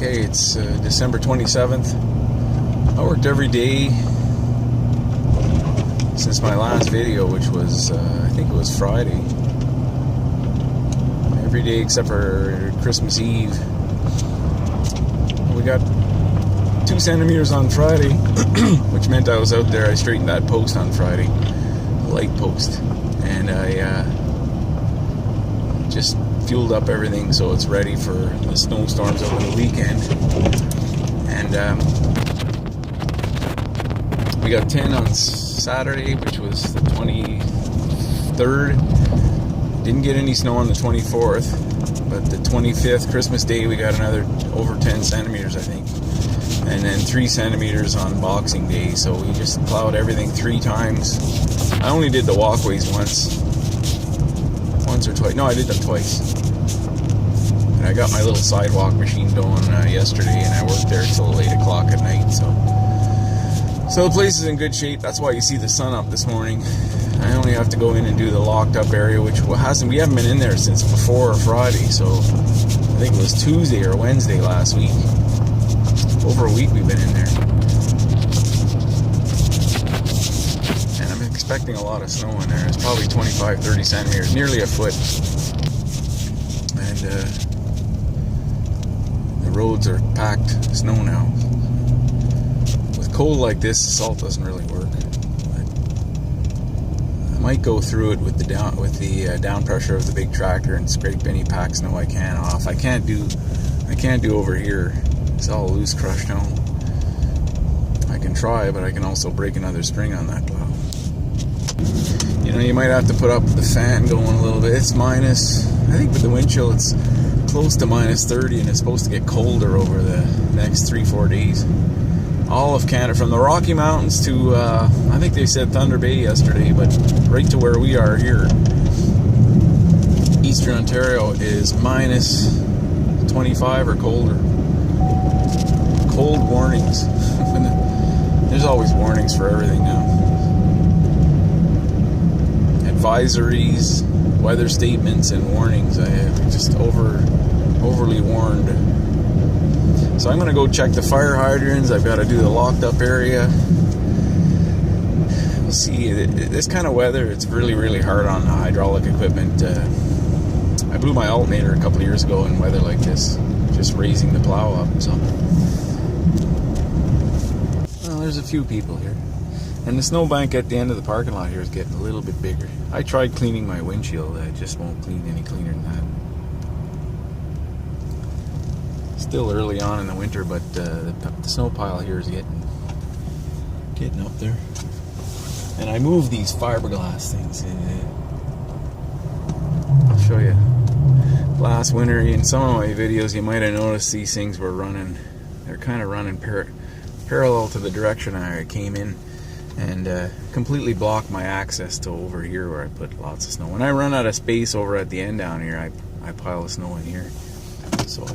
Okay, it's December 27th. I worked every day since my last video, which was, I think it was Friday. Every day except for Christmas Eve. We got 2 centimeters on Friday, which meant I was out there. I straightened that post on Friday, the light post, and I just fueled up everything so it's ready for the snowstorms over the weekend. And we got 10 on Saturday, which was the 23rd. Didn't get any snow on the 24th, but the 25th, Christmas Day, we got another over 10 centimeters, I think. And then 3 centimeters on Boxing Day, so we just plowed everything 3 times. I only did the walkways once or twice. No, I did them twice. And I got my little sidewalk machine going yesterday, and I worked there till 8 o'clock at night, so the place is in good shape. That's why you see the sun up this morning. I only have to go in and do the locked up area, which we haven't been in there since before Friday, so I think it was Tuesday or Wednesday last week. Over a week we've been in there. And I'm expecting a lot of snow in there. It's probably 25-30 centimeters, nearly a foot. And the roads are packed snow now. With cold like this, the salt doesn't really work. I might go through it with the down pressure of the big tractor and scrape any packed snow I can off. I can't do over here. It's all loose crushed stone. I can try, but I can also break another spring on that plow. You know, you might have to put up the fan going a little bit. It's minus, I think with the wind chill, it's close to minus 30, and it's supposed to get colder over the next 3-4 days. All of Canada, from the Rocky Mountains to, I think they said Thunder Bay yesterday, but right to where we are here, Eastern Ontario, is minus 25 or colder. Cold warnings. There's always warnings for everything now. Advisories, weather statements, and warnings. I have just overly warned. So I'm going to go check the fire hydrants. I've got to do the locked up area. We'll see. This kind of weather, it's really, really hard on the hydraulic equipment. I blew my alternator a couple of years ago in weather like this, just raising the plow up. So, well, there's a few people here. And the snowbank at the end of the parking lot here is getting a little bit bigger. I tried cleaning my windshield. I just won't clean any cleaner than that. Still early on in the winter, but the snow pile here is getting up there. And I moved these fiberglass things. I'll show you. Last winter, in some of my videos, you might have noticed these things were running. They're kind of running parallel to the direction I came in, and completely blocked my access to over here where I put lots of snow. When I run out of space over at the end down here, I pile the snow in here. So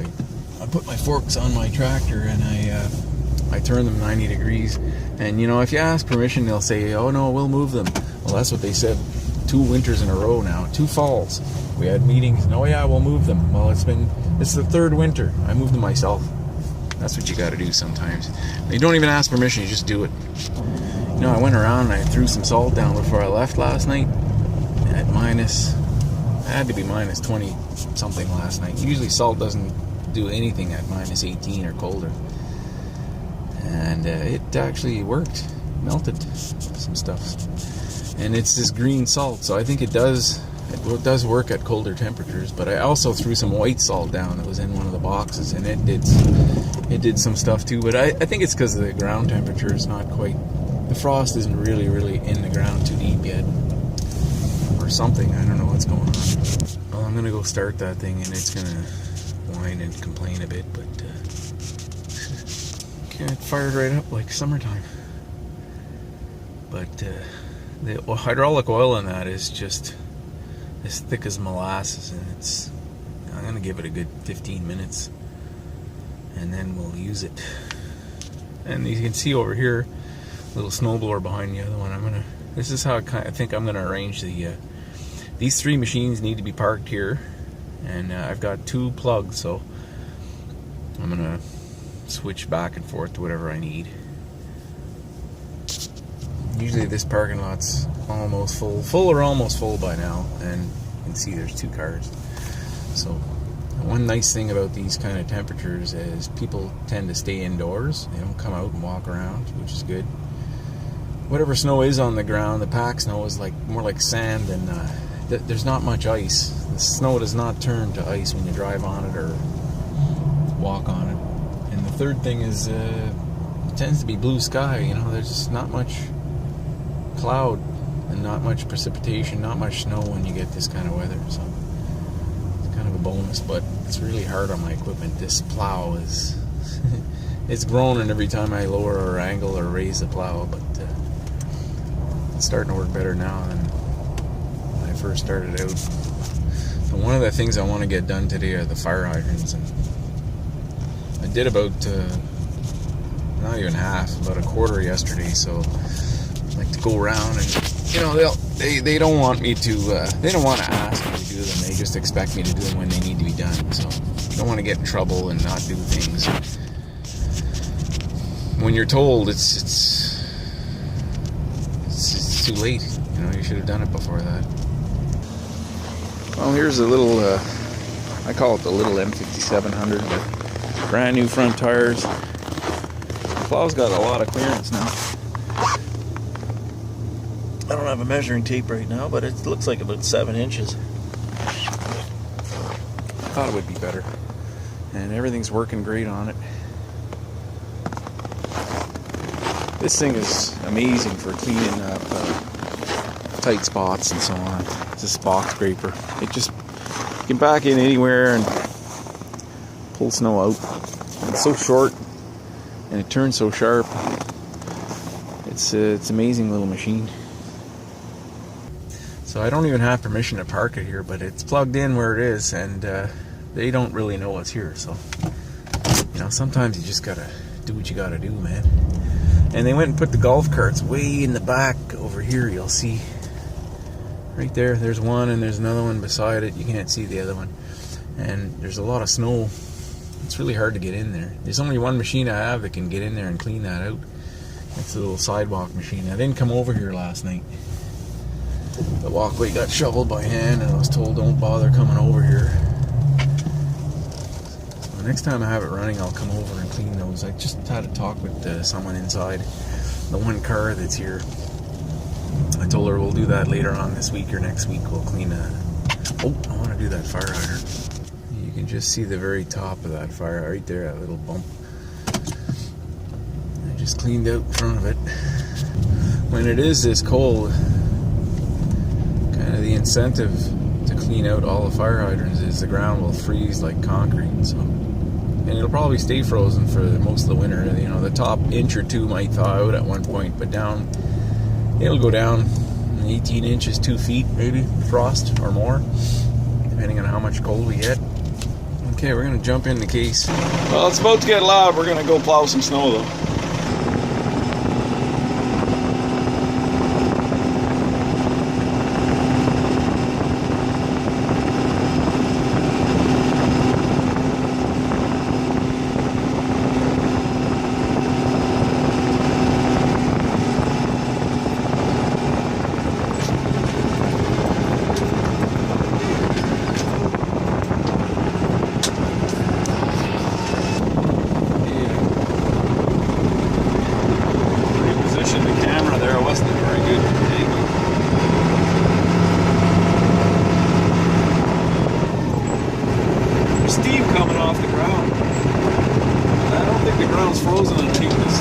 I put my forks on my tractor and I turn them 90 degrees. And you know, if you ask permission, they'll say, "Oh no, we'll move them." Well, that's what they said 2 winters in a row now, 2 falls. We had meetings, and, "Oh yeah, we'll move them." Well, it's the 3rd winter. I moved them myself. That's what you got to do sometimes. You don't even ask permission, you just do it. You know, I went around and I threw some salt down before I left last night at it had to be minus 20 something last night. Usually salt doesn't do anything at minus 18 or colder. And it actually worked. Melted some stuff. And it's this green salt, so I think it does work at colder temperatures. But I also threw some white salt down that was in one of the boxes, and it did some stuff too. But I think it's because the ground temperature is not quite, the frost isn't really in the ground too deep yet, or something. I don't know what's going on. Well, I'm gonna go start that thing, and it's gonna whine and complain a bit, but it fired right up like summertime. But the hydraulic oil in that is just as thick as molasses, and I'm gonna give it a good 15 minutes, and then we'll use it. And you can see over here, little snowblower behind the other one. This is how I think I'm gonna arrange these 3 machines need to be parked here, and I've got 2 plugs, so I'm gonna switch back and forth to whatever I need. Usually this parking lot's almost full or almost full by now, and you can see there's 2 cars. So one nice thing about these kind of temperatures is people tend to stay indoors. They don't come out and walk around, which is good. Whatever snow is on the ground, the pack snow is like more like sand, and there's not much ice. The snow does not turn to ice when you drive on it or walk on it. And the third thing is it tends to be blue sky. You know, there's just not much cloud and not much precipitation, not much snow when you get this kind of weather. So it's kind of a bonus, but it's really hard on my equipment. This plow is it's groaning every time I lower or angle or raise the plow, but it's starting to work better now than when I first started out. So one of the things I want to get done today are the fire hydrants, and I did about not even half, about a quarter yesterday. So I like to go around, and you know they don't want me to they don't want to ask me to do them. They just expect me to do them when they need to be done. So I don't want to get in trouble and not do things. When you're told it's too late, you know, you should have done it before that. Well, here's a little I call it the little M5700 with brand new front tires. The plow's got a lot of clearance now. I don't have a measuring tape right now, but it looks like about 7 inches. I thought it would be better, and everything's working great on it. This thing is amazing for cleaning up tight spots and so on. It's a spot scraper. It just can back in anywhere and pull snow out. It's so short and it turns so sharp. It's an amazing little machine. So I don't even have permission to park it here, but it's plugged in where it is, and they don't really know what's here. So, you know, sometimes you just gotta do what you gotta do, man. And they went and put the golf carts way in the back over here. You'll see right there, there's one, and there's another one beside it. You can't see the other one, and there's a lot of snow. It's really hard to get in there. There's only one machine I have that can get in there and clean that out. It's a little sidewalk machine. I didn't come over here last night. The walkway got shoveled by hand, and I was told don't bother coming over here. So next time I have it running, I'll come over and clean those. I just had a talk with someone inside the one car that's here. I told her we'll do that later on this week or next week. We'll clean oh, I want to do that fire hydrant. You can just see the very top of that fire right there, that little bump. I just cleaned out in front of it. When it is this cold, kind of the incentive to clean out all the fire hydrants is the ground will freeze like concrete. So, and it'll probably stay frozen for most of the winter. You know, the top inch or two might thaw out at one point, but down, it'll go down 18 inches, 2 feet maybe, frost or more, depending on how much cold we get. Okay, we're gonna jump in the case. Well, it's about to get loud. We're gonna go plow some snow though. Steam coming off the ground. I don't think the ground's frozen underneath this.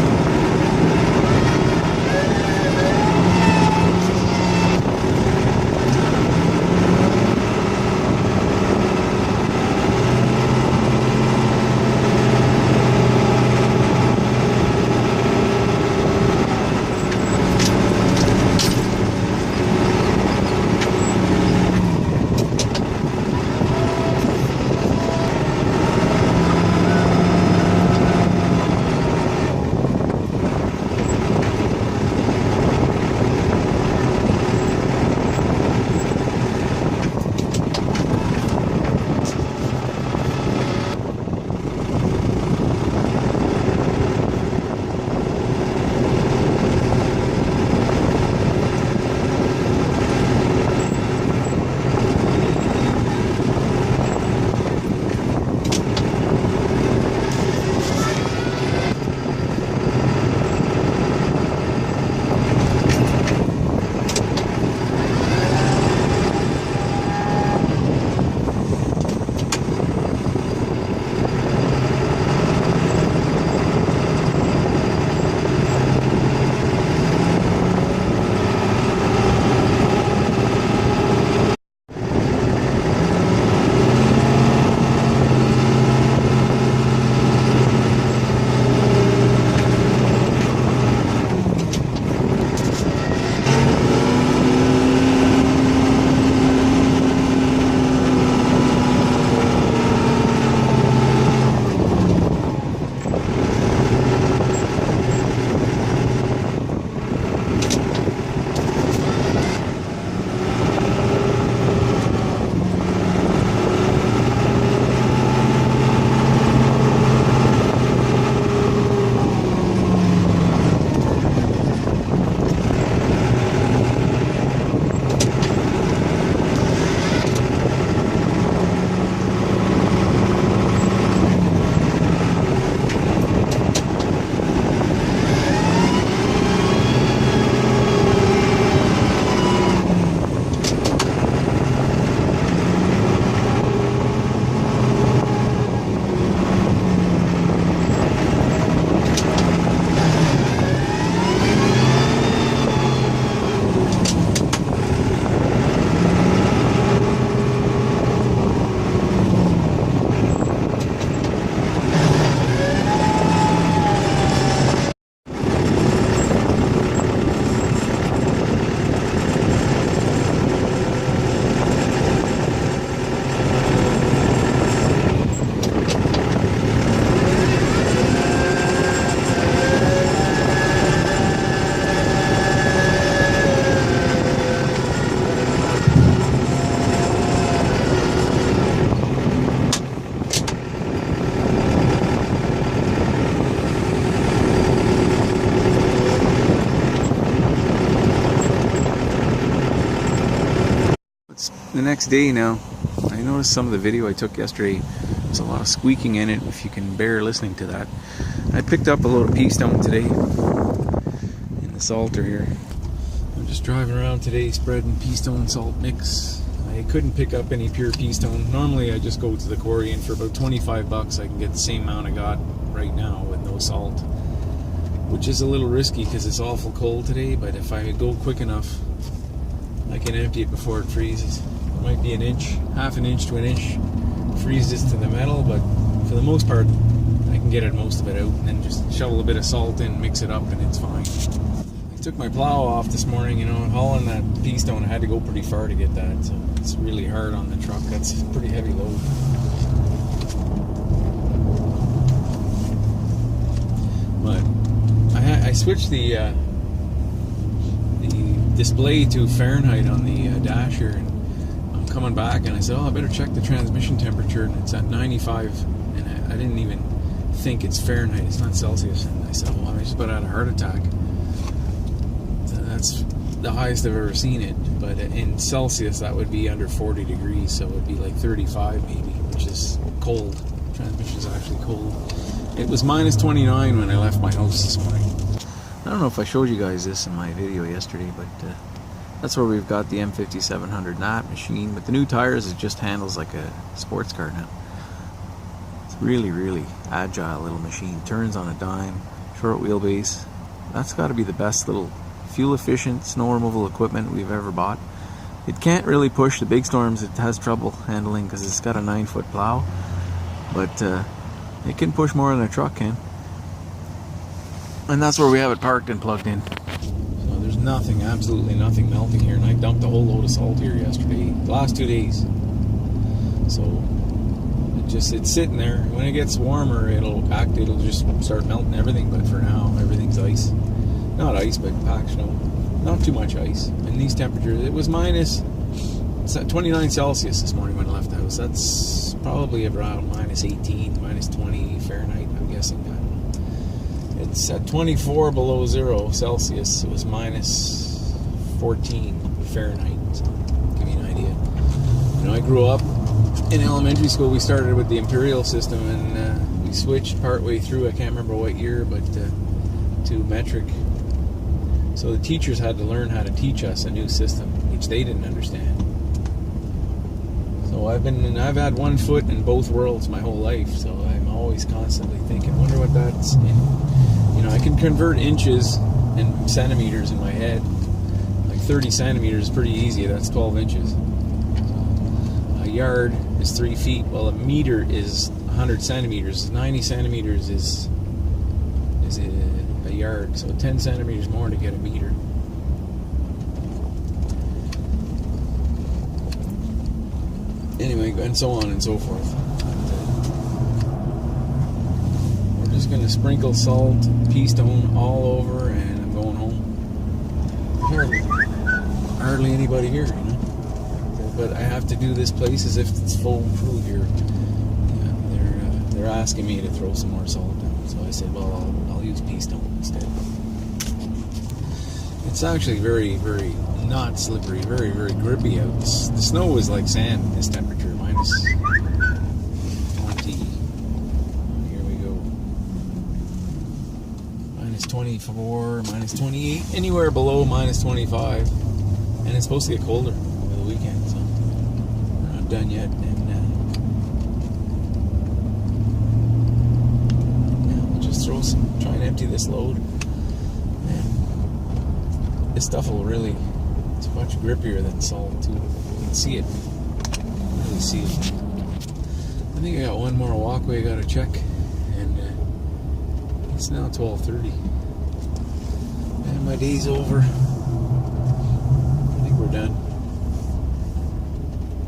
the next day now. I noticed some of the video I took yesterday, there's a lot of squeaking in it, if you can bear listening to that. I picked up a load of pea stone today in the salter here. I'm just driving around today spreading pea stone salt mix. I couldn't pick up any pure pea stone. Normally I just go to the quarry and for about 25 bucks I can get the same amount I got right now with no salt. Which is a little risky because it's awful cold today, but if I go quick enough I can empty it before it freezes. It might be an inch, half an inch to an inch freezes to the metal, but for the most part I can get most of it out and then just shovel a bit of salt in, mix it up, and it's fine. I took my plow off this morning, you know, hauling that pea stone. I had to go pretty far to get that, so it's really hard on the truck. That's a pretty heavy load. But I switched the display to Fahrenheit on the dash here, and I'm coming back and I said, oh, I better check the transmission temperature, and it's at 95, and I didn't even think it's Fahrenheit, it's not Celsius. And I said, well, I just about had a heart attack. That's the highest I've ever seen it, but in Celsius that would be under 40 degrees, so it would be like 35 maybe, which is cold. The transmission is actually cold. It was minus 29 when I left my house this morning. I don't know if I showed you guys this in my video yesterday, but that's where we've got the M5700 Nat machine. But the new tires, it just handles like a sports car now. It's really, really agile little machine. Turns on a dime, short wheelbase. That's got to be the best little fuel efficient snow removal equipment we've ever bought. It can't really push the big storms. It has trouble handling because it's got a 9-foot plow, but it can push more than a truck can. And that's where we have it parked and plugged in. So there's nothing, absolutely nothing melting here. And I dumped a whole load of salt here yesterday, the last 2 days. So it's sitting there. When it gets warmer, it'll just start melting everything. But for now, everything's ice. Not ice, but packed snow. Not too much ice. And these temperatures, it was it's at 29 Celsius this morning when I left the house. That's probably around minus 18, minus 20 Fahrenheit, I'm guessing. It's at 24 below 0 Celsius. It was minus 14 Fahrenheit. So give you an idea. You know, I grew up in elementary school. We started with the imperial system, and we switched partway through. I can't remember what year, but to metric. So the teachers had to learn how to teach us a new system, which they didn't understand. So I've had one foot in both worlds my whole life. So I'm always constantly thinking, wonder what that's in. You know, I can convert inches and centimeters in my head. Like 30 centimeters is pretty easy. That's 12 inches. A yard is 3 feet. Well, a meter is 100 centimeters. 90 centimeters is a yard. So 10 centimeters more to get a meter. Anyway, and so on and so forth. Just going to sprinkle salt, pea stone all over, and I'm going home. Hardly anybody here, you know. But I have to do this place as if it's full crew here. Yeah, they're asking me to throw some more salt down, so I said, well, I'll use pea stone instead. It's actually very, very not slippery, very, very grippy out. The snow is like sand at this temperature, minus 20. 24, minus 28, anywhere below minus 25, and it's supposed to get colder over the weekend, so we're not done yet. And we'll just try and empty this load, and this stuff will really, it's much grippier than salt too. You can see it, really see it. I think I got one more walkway I gotta check, and it's now 12:30. And my day's over. I think we're done.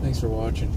Thanks for watching.